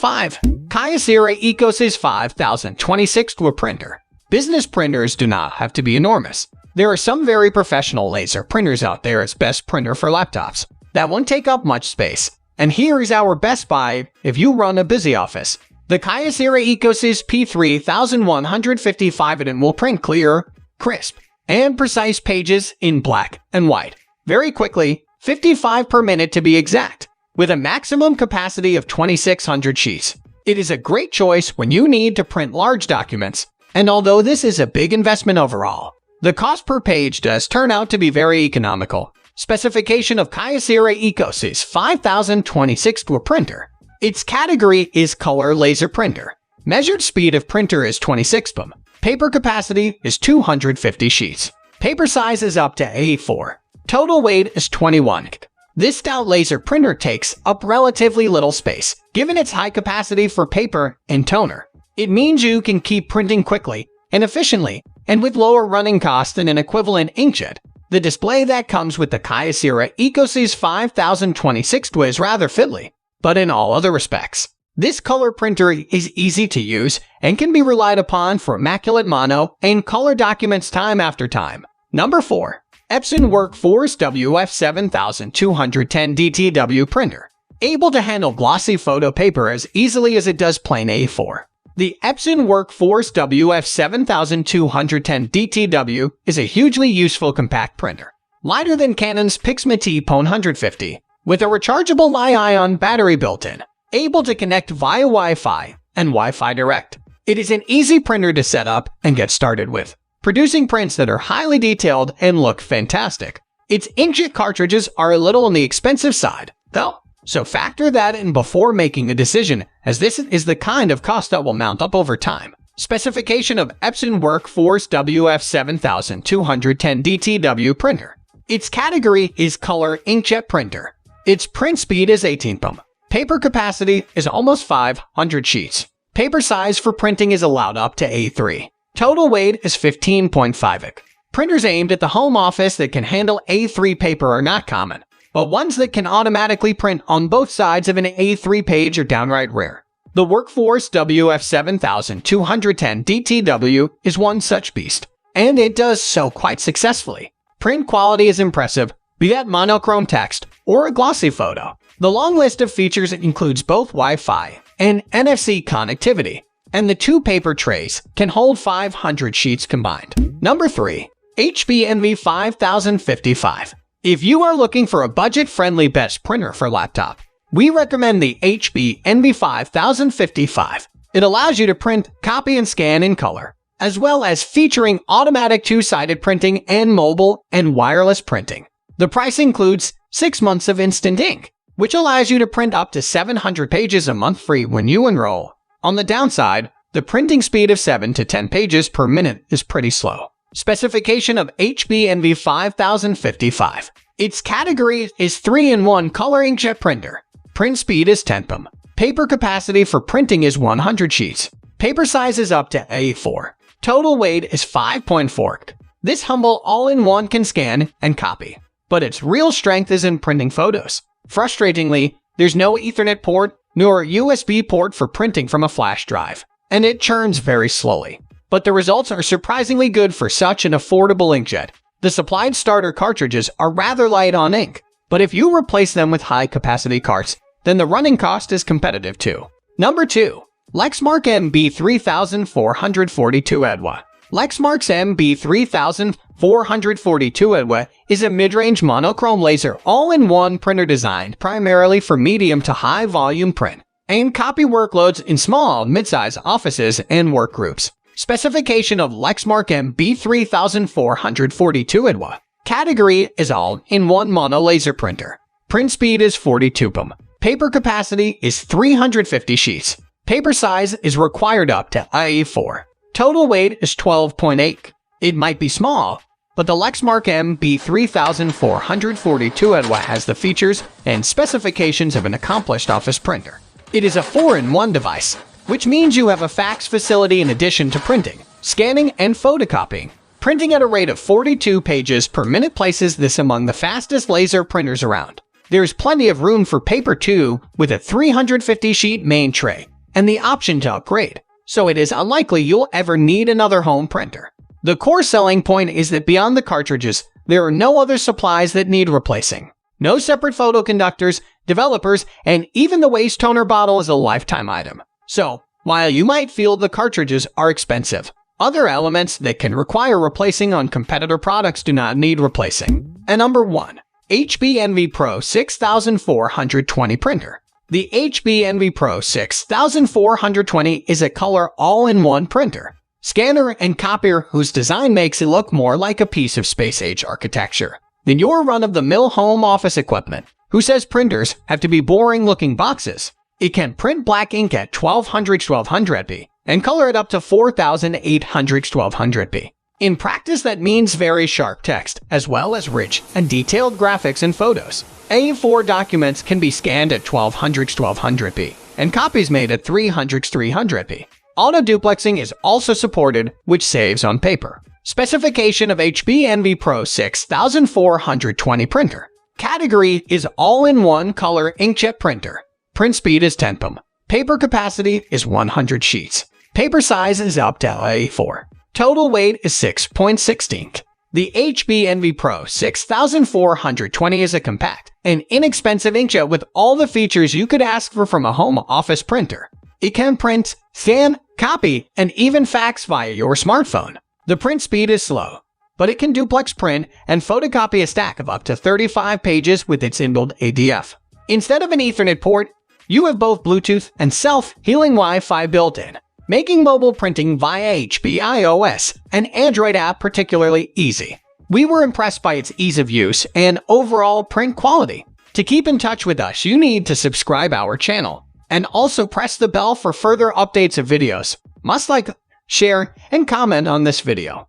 5. Kyocera Ecosys P5026cdw printer. Business printers do not have to be enormous. There are some very professional laser printers out there as best printer for laptops that won't take up much space. And here is our best buy if you run a busy office. The Kyocera Ecosys P5125adw will print clear, crisp, and precise pages in black and white very quickly, 55 per minute to be exact, with a maximum capacity of 2600 sheets. It is a great choice when you need to print large documents, and although this is a big investment overall, the cost per page does turn out to be very economical. Specification of Kyocera Ecosys P5026cdw printer. Its category is color laser printer. Measured speed of printer is 26 pm. Paper capacity is 250 sheets. Paper size is up to A4. Total weight is 21 kg. This stout laser printer takes up relatively little space, given its high capacity for paper and toner. It means you can keep printing quickly and efficiently, and with lower running costs than an equivalent inkjet. The display that comes with the Kyocera Ecosys P5026cdw is rather fiddly, but in all other respects, this color printer is easy to use and can be relied upon for immaculate mono and color documents time after time. Number 4. Epson WorkForce WF-7210DTW printer. Able to handle glossy photo paper as easily as it does plain A4. The Epson WorkForce WF-7210DTW is a hugely useful compact printer. Lighter than Canon's Pixma T-150, with a rechargeable Li-ion battery built in. Able to connect via Wi-Fi and Wi-Fi Direct. It is an easy printer to set up and get started with, producing prints that are highly detailed and look fantastic. Its inkjet cartridges are a little on the expensive side, though, so factor that in before making a decision, as this is the kind of cost that will mount up over time. Specification of Epson WorkForce WF-7210DTW printer. Its category is color inkjet printer. Its print speed is 18 pm. Paper capacity is almost 500 sheets. Paper size for printing is allowed up to A3. Total weight is 15.5 kg. Printers aimed at the home office that can handle A3 paper are not common, but ones that can automatically print on both sides of an A3 page are downright rare. The WorkForce WF-7210DTW is one such beast, and it does so quite successfully. Print quality is impressive, be that monochrome text or a glossy photo. The long list of features includes both Wi-Fi and NFC connectivity, and the two paper trays can hold 500 sheets combined. Number 3. HP NV5055. If you are looking for a budget-friendly best printer for laptop, we recommend the HP NV5055. It allows you to print, copy, and scan in color, as well as featuring automatic two-sided printing and mobile and wireless printing. The price includes 6 months of instant ink, which allows you to print up to 700 pages a month free when you enroll. On the downside, the printing speed of 7 to 10 pages per minute is pretty slow. Specification of HP NV5055. Its category is 3-in-1 color inkjet printer. Print speed is 10 pm. Paper capacity for printing is 100 sheets. Paper size is up to A4. Total weight is 5.4 kg. This humble all-in-one can scan and copy, but its real strength is in printing photos. Frustratingly, there's no Ethernet port nor a USB port for printing from a flash drive, and it churns very slowly. But the results are surprisingly good for such an affordable inkjet. The supplied starter cartridges are rather light on ink, but if you replace them with high-capacity carts, then the running cost is competitive too. Number 2. Lexmark MB3442adw. Lexmark's MB3442adw is a mid-range monochrome laser all-in-one printer designed primarily for medium to high-volume print and copy workloads in small, mid-size offices and work groups. Specification of Lexmark MB3442adw. Category is all-in-one mono laser printer. Print speed is 42 pm. Paper capacity is 350 sheets. Paper size is required up to A4. Total weight is 12.8 kg. It might be small, but the Lexmark MB3442adw has the features and specifications of an accomplished office printer. It is a 4-in-1 device, which means you have a fax facility in addition to printing, scanning, and photocopying. Printing at a rate of 42 pages per minute places this among the fastest laser printers around. There is plenty of room for paper too, with a 350-sheet main tray and the option to upgrade, so it is unlikely you'll ever need another home printer. The core selling point is that beyond the cartridges, there are no other supplies that need replacing. No separate photoconductors, developers, and even the waste toner bottle is a lifetime item. So, while you might feel the cartridges are expensive, other elements that can require replacing on competitor products do not need replacing. And number 1. HP Envy Pro 6420 printer. The HP Envy Pro 6420 is a color all-in-one printer, scanner, and copier whose design makes it look more like a piece of space-age architecture than your run-of-the-mill home office equipment. Who says printers have to be boring-looking boxes? It can print black ink at 1200x1200p and color it up to 4800x1200p. In practice, that means very sharp text, as well as rich and detailed graphics and photos. A4 documents can be scanned at 1200x1200p, and copies made at 300x300p. Auto-duplexing is also supported, which saves on paper. Specification of HP Envy Pro 6420 printer. Category is all-in-one color inkjet printer. Print speed is 10 pm. Paper capacity is 100 sheets. Paper size is up to A4. Total weight is 6.16. The HP Envy Pro 6420 is a compact and inexpensive inkjet with all the features you could ask for from a home office printer. It can print, scan, copy, and even fax via your smartphone. The print speed is slow, but it can duplex print and photocopy a stack of up to 35 pages with its inbuilt ADF. Instead of an Ethernet port, you have both Bluetooth and self-healing Wi-Fi built in, making mobile printing via HP iOS and Android app particularly easy. We were impressed by its ease of use and overall print quality. To keep in touch with us, you need to subscribe our channel and also press the bell for further updates of videos. Must like, share, and comment on this video.